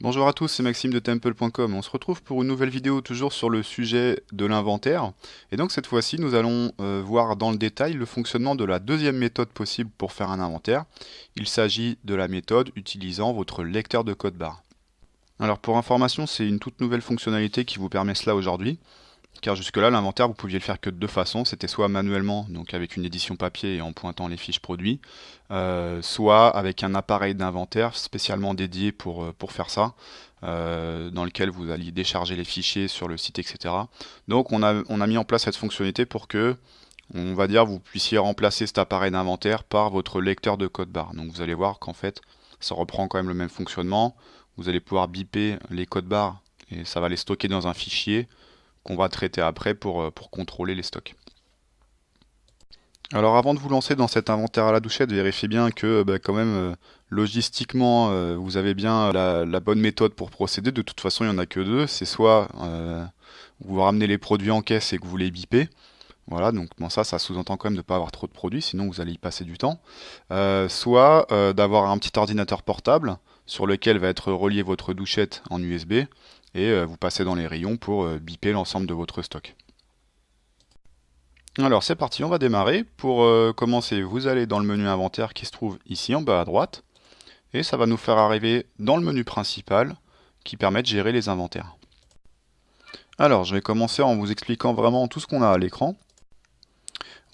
Bonjour à tous, c'est Maxime de Temple.com. On se retrouve pour une nouvelle vidéo toujours sur le sujet de l'inventaire. Et donc cette fois-ci, nous allons voir dans le détail le fonctionnement de la deuxième méthode possible pour faire un inventaire. Il s'agit de la méthode utilisant votre lecteur de code barre. Alors pour information, c'est une toute nouvelle fonctionnalité qui vous permet cela aujourd'hui. Car jusque-là, l'inventaire, vous pouviez le faire que de deux façons. C'était soit manuellement, donc avec une édition papier et en pointant les fiches produits, soit avec un appareil d'inventaire spécialement dédié pour faire ça, dans lequel vous alliez décharger les fichiers sur le site, etc. Donc on a mis en place cette fonctionnalité pour que, on va dire, vous puissiez remplacer cet appareil d'inventaire par votre lecteur de code barre. Donc vous allez voir qu'en fait, ça reprend quand même le même fonctionnement. Vous allez pouvoir biper les codes barres et ça va les stocker dans un fichier qu'on va traiter après pour contrôler les stocks. Alors avant de vous lancer dans cet inventaire à la douchette, vérifiez bien que quand même logistiquement vous avez bien la bonne méthode pour procéder. De toute façon il n'y en a que deux, c'est soit vous ramenez les produits en caisse et que vous les bipez. Voilà, donc bon, ça sous-entend quand même de ne pas avoir trop de produits, sinon vous allez y passer du temps. Soit d'avoir un petit ordinateur portable sur lequel va être relié votre douchette en USB et vous passez dans les rayons pour biper l'ensemble de votre stock. Alors c'est parti, on va démarrer. Pour commencer, vous allez dans le menu inventaire qui se trouve ici en bas à droite et ça va nous faire arriver dans le menu principal qui permet de gérer les inventaires. Alors je vais commencer en vous expliquant vraiment tout ce qu'on a à l'écran.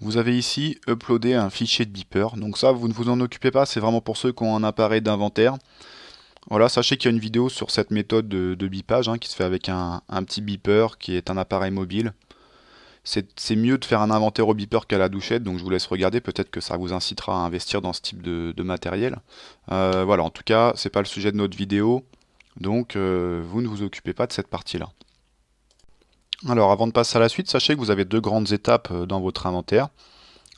Vous avez ici uploadé un fichier de beeper, donc ça vous ne vous en occupez pas, c'est vraiment pour ceux qui ont un appareil d'inventaire. Voilà, sachez qu'il y a une vidéo sur cette méthode de bipage qui se fait avec un petit beeper qui est un appareil mobile. C'est mieux de faire un inventaire au beeper qu'à la douchette, donc je vous laisse regarder, peut-être que ça vous incitera à investir dans ce type de matériel. Voilà, en tout cas, c'est pas le sujet de notre vidéo, donc vous ne vous occupez pas de cette partie-là. Alors avant de passer à la suite, sachez que vous avez deux grandes étapes dans votre inventaire.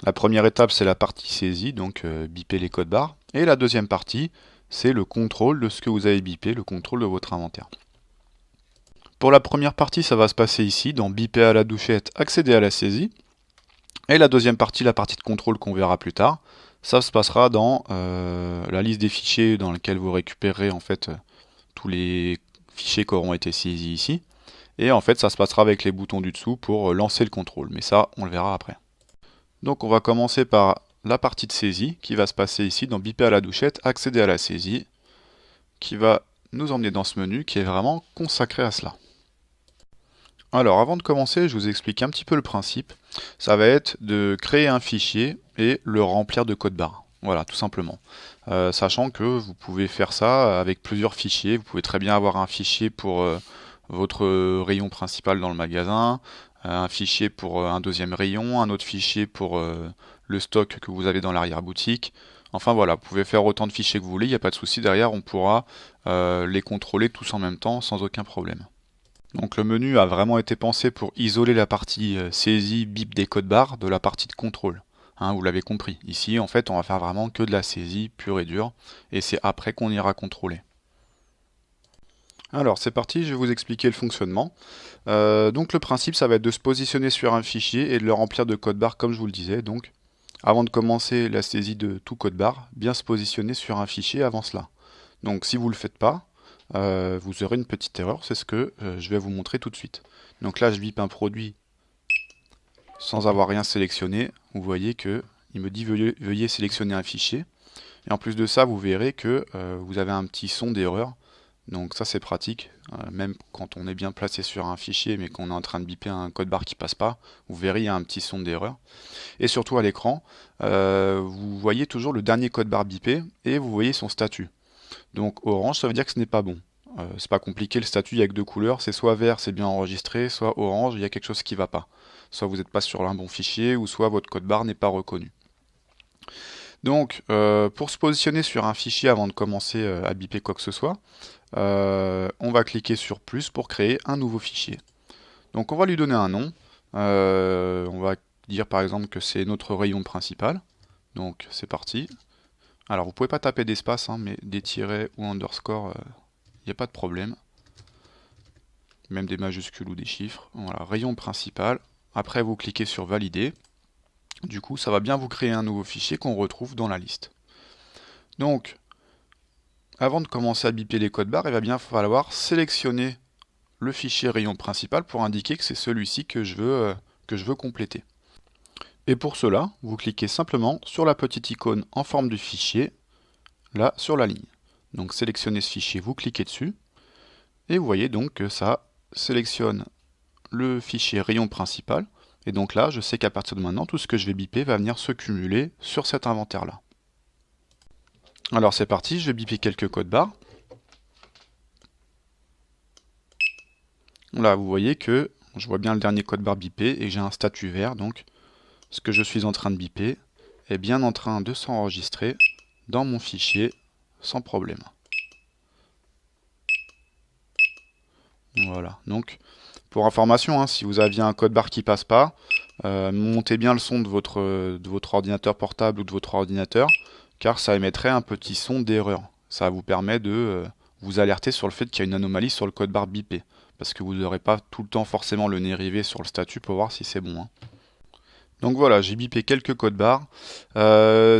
La première étape, c'est la partie saisie, donc biper les codes barres. Et la deuxième partie, c'est le contrôle de ce que vous avez bipé, le contrôle de votre inventaire. Pour la première partie, ça va se passer ici, dans biper à la douchette, accéder à la saisie. Et la deuxième partie, la partie de contrôle qu'on verra plus tard, ça se passera dans la liste des fichiers dans laquelle vous récupérerez en fait tous les fichiers qui auront été saisis ici. Et en fait, ça se passera avec les boutons du dessous pour lancer le contrôle. Mais ça, on le verra après. Donc on va commencer par la partie de saisie qui va se passer ici dans biper à la douchette, accéder à la saisie, qui va nous emmener dans ce menu qui est vraiment consacré à cela. Alors avant de commencer, je vous explique un petit peu le principe. Ça va être de créer un fichier et le remplir de code barre. Voilà, tout simplement. Sachant que vous pouvez faire ça avec plusieurs fichiers. Vous pouvez très bien avoir un fichier pour votre rayon principal dans le magasin, un fichier pour un deuxième rayon, un autre fichier pour le stock que vous avez dans l'arrière-boutique. Enfin voilà, vous pouvez faire autant de fichiers que vous voulez, il n'y a pas de souci. Derrière, on pourra les contrôler tous en même temps sans aucun problème. Donc le menu a vraiment été pensé pour isoler la partie saisie bip des codes barres de la partie de contrôle. Vous l'avez compris. Ici, en fait, on va faire vraiment que de la saisie pure et dure, et c'est après qu'on ira contrôler. Alors c'est parti, je vais vous expliquer le fonctionnement. Donc le principe, ça va être de se positionner sur un fichier et de le remplir de code barre comme je vous le disais. Donc avant de commencer la saisie de tout code barre, bien se positionner sur un fichier avant cela. Donc si vous ne le faites pas, vous aurez une petite erreur, c'est ce que je vais vous montrer tout de suite. Donc là je bip un produit sans avoir rien sélectionné. Vous voyez que il me dit veuillez sélectionner un fichier. Et en plus de ça, vous verrez que vous avez un petit son d'erreur. Donc ça c'est pratique, même quand on est bien placé sur un fichier mais qu'on est en train de biper un code barre qui passe pas, vous verrez il y a un petit son d'erreur. Et surtout à l'écran, vous voyez toujours le dernier code barre bipé et vous voyez son statut. Donc orange ça veut dire que ce n'est pas bon. C'est pas compliqué, le statut il y a que deux couleurs, c'est soit vert c'est bien enregistré, soit orange il y a quelque chose qui va pas. Soit vous n'êtes pas sur un bon fichier ou soit votre code barre n'est pas reconnu. Donc, pour se positionner sur un fichier avant de commencer à biper quoi que ce soit, on va cliquer sur plus pour créer un nouveau fichier. Donc on va lui donner un nom. On va dire par exemple que c'est notre rayon principal. Donc c'est parti. Alors vous pouvez pas taper d'espace, mais des tirets ou underscore, il n'y a pas de problème. Même des majuscules ou des chiffres. Voilà, rayon principal. Après vous cliquez sur valider. Du coup, ça va bien vous créer un nouveau fichier qu'on retrouve dans la liste. Donc, Avant de commencer à biper les codes barres, il va bien falloir sélectionner le fichier rayon principal pour indiquer que c'est celui-ci que je veux compléter. Et pour cela, vous cliquez simplement sur la petite icône en forme du fichier, là sur la ligne. Donc sélectionnez ce fichier, vous cliquez dessus, et vous voyez donc que ça sélectionne le fichier rayon principal. Et donc là, je sais qu'à partir de maintenant, tout ce que je vais biper va venir se cumuler sur cet inventaire-là. Alors c'est parti, je vais biper quelques codes barres. Là, vous voyez que je vois bien le dernier code barre bipé et j'ai un statut vert. Donc ce que je suis en train de biper est bien en train de s'enregistrer dans mon fichier sans problème. Voilà, donc pour information, hein, si vous aviez un code barre qui passe pas, montez bien le son de votre ordinateur portable ou de votre ordinateur, car ça émettrait un petit son d'erreur. Ça vous permet de vous alerter sur le fait qu'il y a une anomalie sur le code barre bipé, parce que vous n'aurez pas tout le temps forcément le nez rivé sur le statut pour voir si c'est bon, hein. Donc voilà, j'ai bipé quelques codes barres.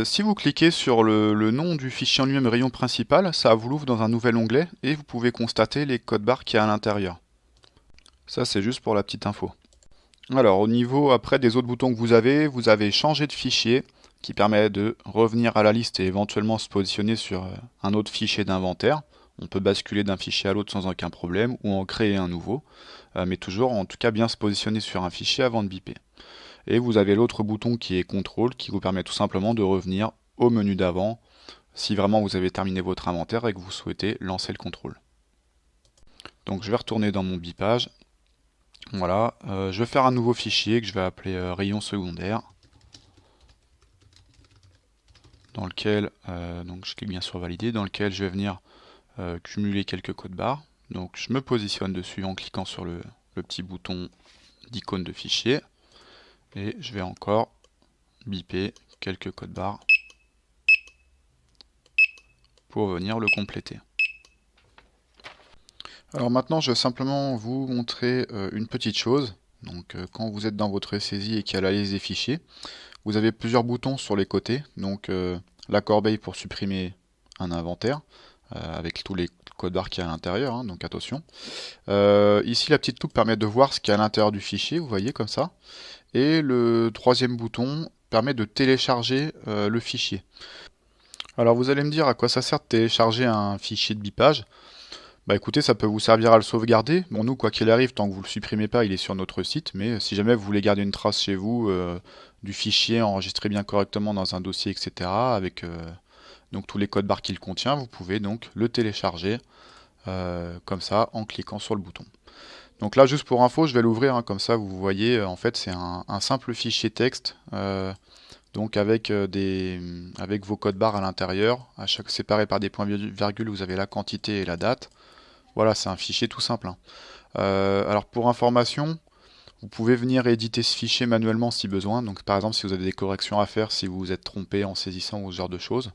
Si vous cliquez sur le nom du fichier en lui-même rayon principal, ça vous l'ouvre dans un nouvel onglet et vous pouvez constater les codes barres qu'il y a à l'intérieur. Ça c'est juste pour la petite info. Alors au niveau après des autres boutons que vous avez changé de fichier qui permet de revenir à la liste et éventuellement se positionner sur un autre fichier d'inventaire. On peut basculer d'un fichier à l'autre sans aucun problème ou en créer un nouveau, mais toujours en tout cas bien se positionner sur un fichier avant de biper. Et vous avez l'autre bouton qui est contrôle qui vous permet tout simplement de revenir au menu d'avant si vraiment vous avez terminé votre inventaire et que vous souhaitez lancer le contrôle. Donc je vais retourner dans mon bipage. Voilà, je vais faire un nouveau fichier que je vais appeler rayon secondaire, dans lequel, donc je clique bien sur valider, dans lequel je vais venir cumuler quelques codes barres. Donc je me positionne dessus en cliquant sur le petit bouton d'icône de fichier. Et je vais encore biper quelques codes barres pour venir le compléter. Alors maintenant, je vais simplement vous montrer une petite chose. Donc quand vous êtes dans votre saisie et qu'il y a la liste des fichiers, vous avez plusieurs boutons sur les côtés. Donc la corbeille pour supprimer un inventaire avec tous les codes barres qu'il y a à l'intérieur, hein, donc attention. Ici, la petite loupe permet de voir ce qu'il y a à l'intérieur du fichier, vous voyez comme ça. Et le troisième bouton permet de télécharger le fichier. Alors vous allez me dire à quoi ça sert de télécharger un fichier de bipage. Bah écoutez, ça peut vous servir à le sauvegarder. Bon nous, quoi qu'il arrive, tant que vous le supprimez pas, il est sur notre site. Mais si jamais vous voulez garder une trace chez vous du fichier enregistré bien correctement dans un dossier, etc. avec donc tous les codes barres qu'il contient, vous pouvez donc le télécharger comme ça en cliquant sur le bouton. Donc là, juste pour info, je vais l'ouvrir, hein, comme ça vous voyez, en fait c'est un simple fichier texte, donc avec vos codes barres à l'intérieur, séparés par des points-virgules, vous avez la quantité et la date. Voilà, c'est un fichier tout simple, hein. Alors pour information, vous pouvez venir éditer ce fichier manuellement si besoin, donc par exemple si vous avez des corrections à faire, si vous vous êtes trompé en saisissant ou ce genre de choses.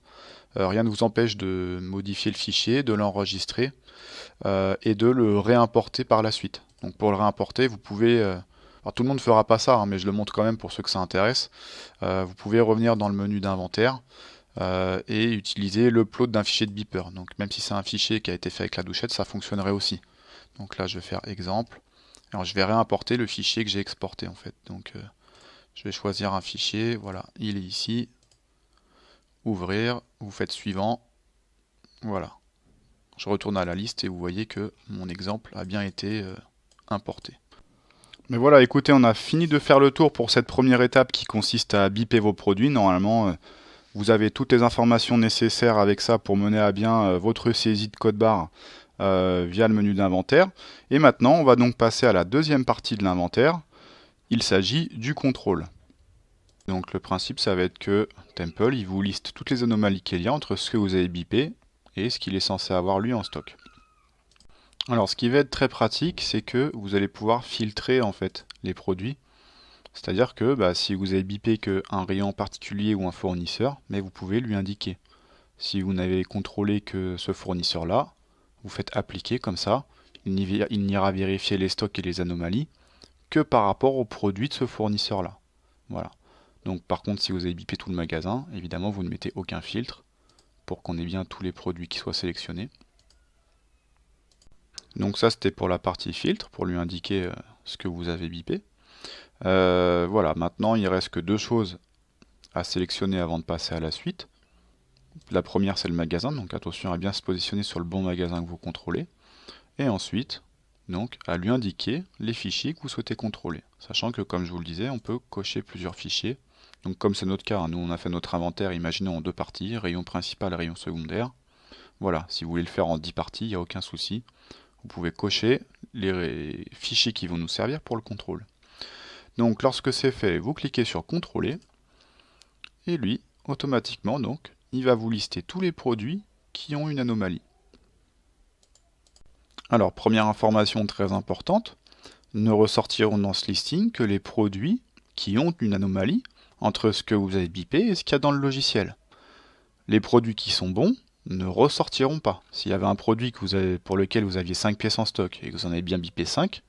Rien ne vous empêche de modifier le fichier, de l'enregistrer et de le réimporter par la suite. Donc pour le réimporter, vous pouvez... alors tout le monde ne fera pas ça, hein, mais je le montre quand même pour ceux que ça intéresse. Vous pouvez revenir dans le menu d'inventaire et utiliser l'upload d'un fichier de beeper. Donc même si c'est un fichier qui a été fait avec la douchette, ça fonctionnerait aussi. Donc là je vais faire exemple. Alors je vais réimporter le fichier que j'ai exporté en fait. Donc je vais choisir un fichier, voilà, il est ici. Ouvrir, vous faites suivant. Voilà. Je retourne à la liste et vous voyez que mon exemple a bien été importé. Mais voilà, écoutez, on a fini de faire le tour pour cette première étape qui consiste à biper vos produits. Normalement, vous avez toutes les informations nécessaires avec ça pour mener à bien votre saisie de code barre via le menu d'inventaire. Et maintenant, on va donc passer à la deuxième partie de l'inventaire. Il s'agit du contrôle. Donc le principe, ça va être que Temple, il vous liste toutes les anomalies qu'il y a entre ce que vous avez bipé et ce qu'il est censé avoir lui en stock. Alors ce qui va être très pratique, c'est que vous allez pouvoir filtrer en fait les produits. C'est-à-dire que si vous avez bipé qu'un rayon particulier ou un fournisseur, mais vous pouvez lui indiquer. Si vous n'avez contrôlé que ce fournisseur-là, vous faites appliquer comme ça, il n'ira vérifier les stocks et les anomalies que par rapport aux produits de ce fournisseur-là. Voilà. Donc par contre, si vous avez bipé tout le magasin, évidemment vous ne mettez aucun filtre, pour qu'on ait bien tous les produits qui soient sélectionnés. Donc ça c'était pour la partie filtre, pour lui indiquer ce que vous avez bipé. Voilà, maintenant il reste que deux choses à sélectionner avant de passer à la suite. La première c'est le magasin, donc attention à bien se positionner sur le bon magasin que vous contrôlez. Et ensuite, donc, à lui indiquer les fichiers que vous souhaitez contrôler. Sachant que, comme je vous le disais, on peut cocher plusieurs fichiers. Donc comme c'est notre cas, hein, nous on a fait notre inventaire, imaginons en deux parties, rayon principal, rayon secondaire. Voilà, si vous voulez le faire en 10 parties, il n'y a aucun souci. Vous pouvez cocher les fichiers qui vont nous servir pour le contrôle. Donc lorsque c'est fait, vous cliquez sur contrôler, et lui, automatiquement, donc, il va vous lister tous les produits qui ont une anomalie. Alors, première information très importante, ne ressortiront dans ce listing que les produits qui ont une anomalie entre ce que vous avez bipé et ce qu'il y a dans le logiciel. Les produits qui sont bons ne ressortiront pas. S'il y avait un produit pour lequel vous aviez 5 pièces en stock et que vous en avez bien bipé 5,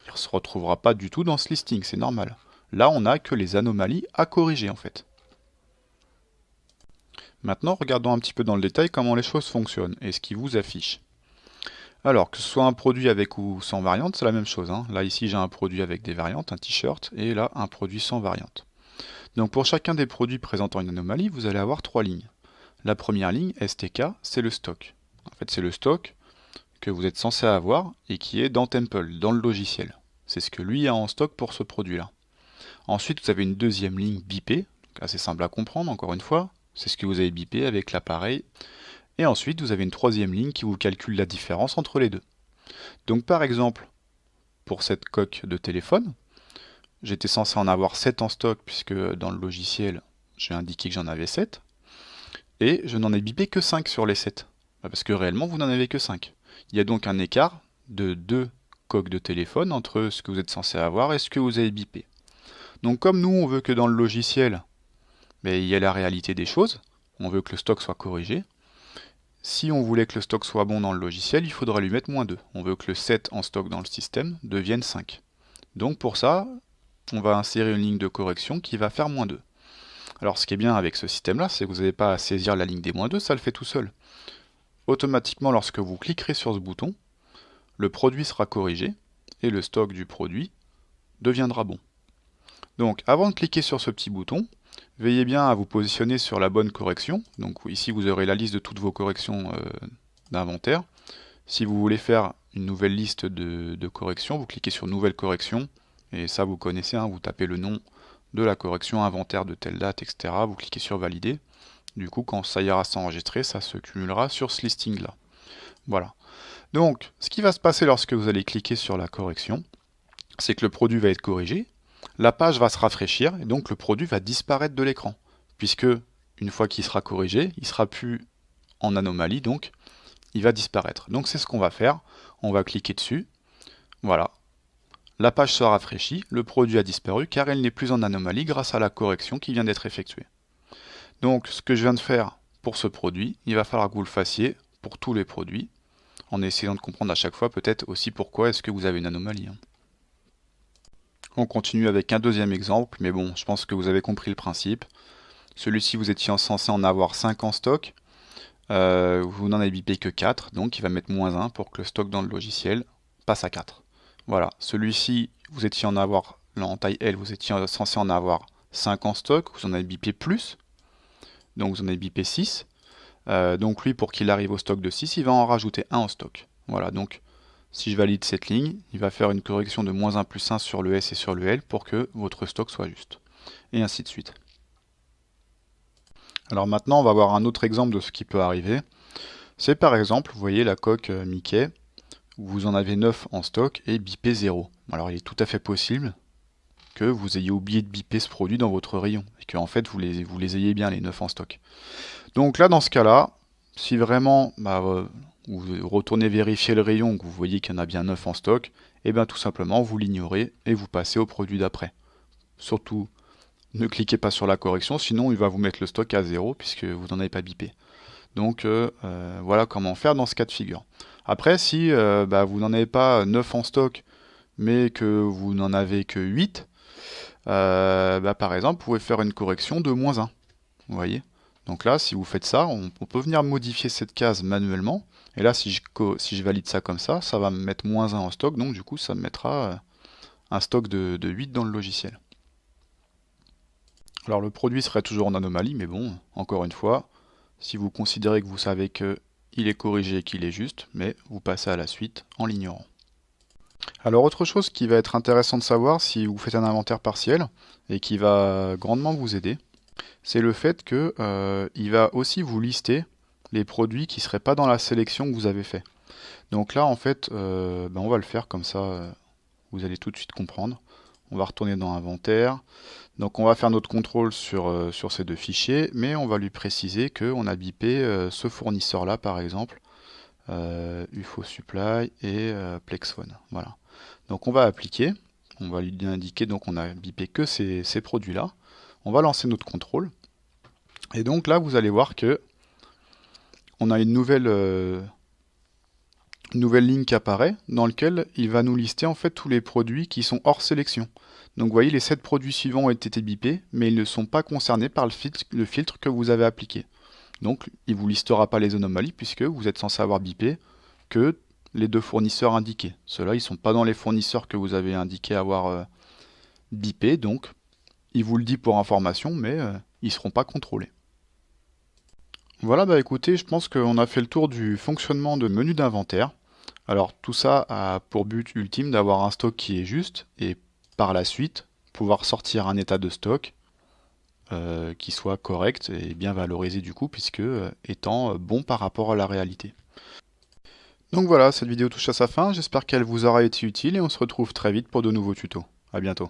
il ne se retrouvera pas du tout dans ce listing, c'est normal. Là, on n'a que les anomalies à corriger en fait. Maintenant, regardons un petit peu dans le détail comment les choses fonctionnent et ce qui vous affiche. Alors, que ce soit un produit avec ou sans variante, c'est la même chose, hein. Là, ici, j'ai un produit avec des variantes, un t-shirt, et là, un produit sans variante. Donc, pour chacun des produits présentant une anomalie, vous allez avoir trois lignes. La première ligne, STK, c'est le stock. En fait, c'est le stock que vous êtes censé avoir et qui est dans Temple, dans le logiciel. C'est ce que lui a en stock pour ce produit-là. Ensuite, vous avez une deuxième ligne bipée, assez simple à comprendre, encore une fois. C'est ce que vous avez bipé avec l'appareil. Et ensuite, vous avez une troisième ligne qui vous calcule la différence entre les deux. Donc par exemple, pour cette coque de téléphone, j'étais censé en avoir 7 en stock puisque dans le logiciel, j'ai indiqué que j'en avais 7. Et je n'en ai bipé que 5 sur les 7. Parce que réellement, vous n'en avez que 5. Il y a donc un écart de 2 coques de téléphone entre ce que vous êtes censé avoir et ce que vous avez bipé. Donc comme nous, on veut que dans le logiciel, il y ait la réalité des choses, on veut que le stock soit corrigé. Si on voulait que le stock soit bon dans le logiciel, il faudra lui mettre -2. On veut que le 7 en stock dans le système devienne 5. Donc pour ça, on va insérer une ligne de correction qui va faire -2. Alors ce qui est bien avec ce système-là, c'est que vous n'avez pas à saisir la ligne des -2, ça le fait tout seul. Automatiquement, lorsque vous cliquerez sur ce bouton, le produit sera corrigé et le stock du produit deviendra bon. Donc avant de cliquer sur ce petit bouton, veillez bien à vous positionner sur la bonne correction. Donc ici vous aurez la liste de toutes vos corrections d'inventaire. Si vous voulez faire une nouvelle liste de corrections, vous cliquez sur nouvelle correction. Et ça vous connaissez, hein, vous tapez le nom de la correction inventaire de telle date, etc. Vous cliquez sur valider. Du coup quand ça ira s'enregistrer, ça se cumulera sur ce listing là. Voilà. Donc ce qui va se passer lorsque vous allez cliquer sur la correction, c'est que le produit va être corrigé. La page va se rafraîchir et donc le produit va disparaître de l'écran. Puisque, une fois qu'il sera corrigé, il ne sera plus en anomalie, donc il va disparaître. Donc c'est ce qu'on va faire. On va cliquer dessus. Voilà. La page se rafraîchit, le produit a disparu car elle n'est plus en anomalie grâce à la correction qui vient d'être effectuée. Donc ce que je viens de faire pour ce produit, il va falloir que vous le fassiez pour tous les produits, en essayant de comprendre à chaque fois peut-être aussi pourquoi est-ce que vous avez une anomalie. On continue avec un deuxième exemple, mais bon, je pense que vous avez compris le principe. Celui-ci, vous étiez censé en avoir 5 en stock. Vous n'en avez bipé que 4, donc il va mettre -1 pour que le stock dans le logiciel passe à 4. Voilà, celui-ci, vous étiez en taille L, vous étiez censé en avoir 5 en stock, vous en avez bipé plus, donc vous en avez bipé 6. Donc lui, pour qu'il arrive au stock de 6, il va en rajouter 1 en stock. Voilà, donc si je valide cette ligne, il va faire une correction de -1 plus 1 sur le S et sur le L pour que votre stock soit juste. Et ainsi de suite. Alors maintenant, on va voir un autre exemple de ce qui peut arriver. C'est par exemple, vous voyez la coque Mickey, vous en avez 9 en stock et bipé 0. Alors il est tout à fait possible que vous ayez oublié de biper ce produit dans votre rayon, et que en fait vous les ayez bien les 9 en stock. Donc là, dans ce cas-là, si vraiment vous retournez vérifier le rayon, que vous voyez qu'il y en a bien 9 en stock, et bien tout simplement vous l'ignorez et vous passez au produit d'après. Surtout, ne cliquez pas sur la correction, sinon il va vous mettre le stock à 0 puisque vous n'en avez pas bipé. Donc voilà comment faire dans ce cas de figure. Après, si vous n'en avez pas 9 en stock, mais que vous n'en avez que 8, par exemple, vous pouvez faire une correction de -1. Vous voyez ? Donc là, si vous faites ça, on peut venir modifier cette case manuellement. Et là, si je valide ça comme ça va me mettre -1 en stock. Donc du coup, ça me mettra un stock de 8 dans le logiciel. Alors le produit serait toujours en anomalie, mais bon, encore une fois, si vous considérez que vous savez qu'il est corrigé et qu'il est juste, mais vous passez à la suite en l'ignorant. Alors autre chose qui va être intéressant de savoir si vous faites un inventaire partiel, et qui va grandement vous aider, c'est le fait que il va aussi vous lister les produits qui ne seraient pas dans la sélection que vous avez fait. Donc là en fait, on va le faire comme ça, vous allez tout de suite comprendre. On va retourner dans Inventaire. Donc on va faire notre contrôle sur ces deux fichiers, mais on va lui préciser qu'on a bipé ce fournisseur-là par exemple, UFO Supply et Plexphone. Voilà. Donc on va appliquer, on va lui indiquer donc on a bipé que ces produits-là. On va lancer notre contrôle. Et donc là vous allez voir que on a une nouvelle ligne qui apparaît dans laquelle il va nous lister en fait tous les produits qui sont hors sélection. Donc vous voyez, les 7 produits suivants ont été bipés, mais ils ne sont pas concernés par le filtre que vous avez appliqué. Donc il ne vous listera pas les anomalies puisque vous êtes censé avoir bipé que les 2 fournisseurs indiqués. Ceux-là, ils ne sont pas dans les fournisseurs que vous avez indiqué avoir bipé, donc il vous le dit pour information, mais ils ne seront pas contrôlés. Voilà, bah écoutez, je pense qu'on a fait le tour du fonctionnement de menu d'inventaire. Alors tout ça a pour but ultime d'avoir un stock qui est juste et par la suite pouvoir sortir un état de stock qui soit correct et bien valorisé du coup puisque étant bon par rapport à la réalité. Donc voilà, cette vidéo touche à sa fin, j'espère qu'elle vous aura été utile et on se retrouve très vite pour de nouveaux tutos. À bientôt.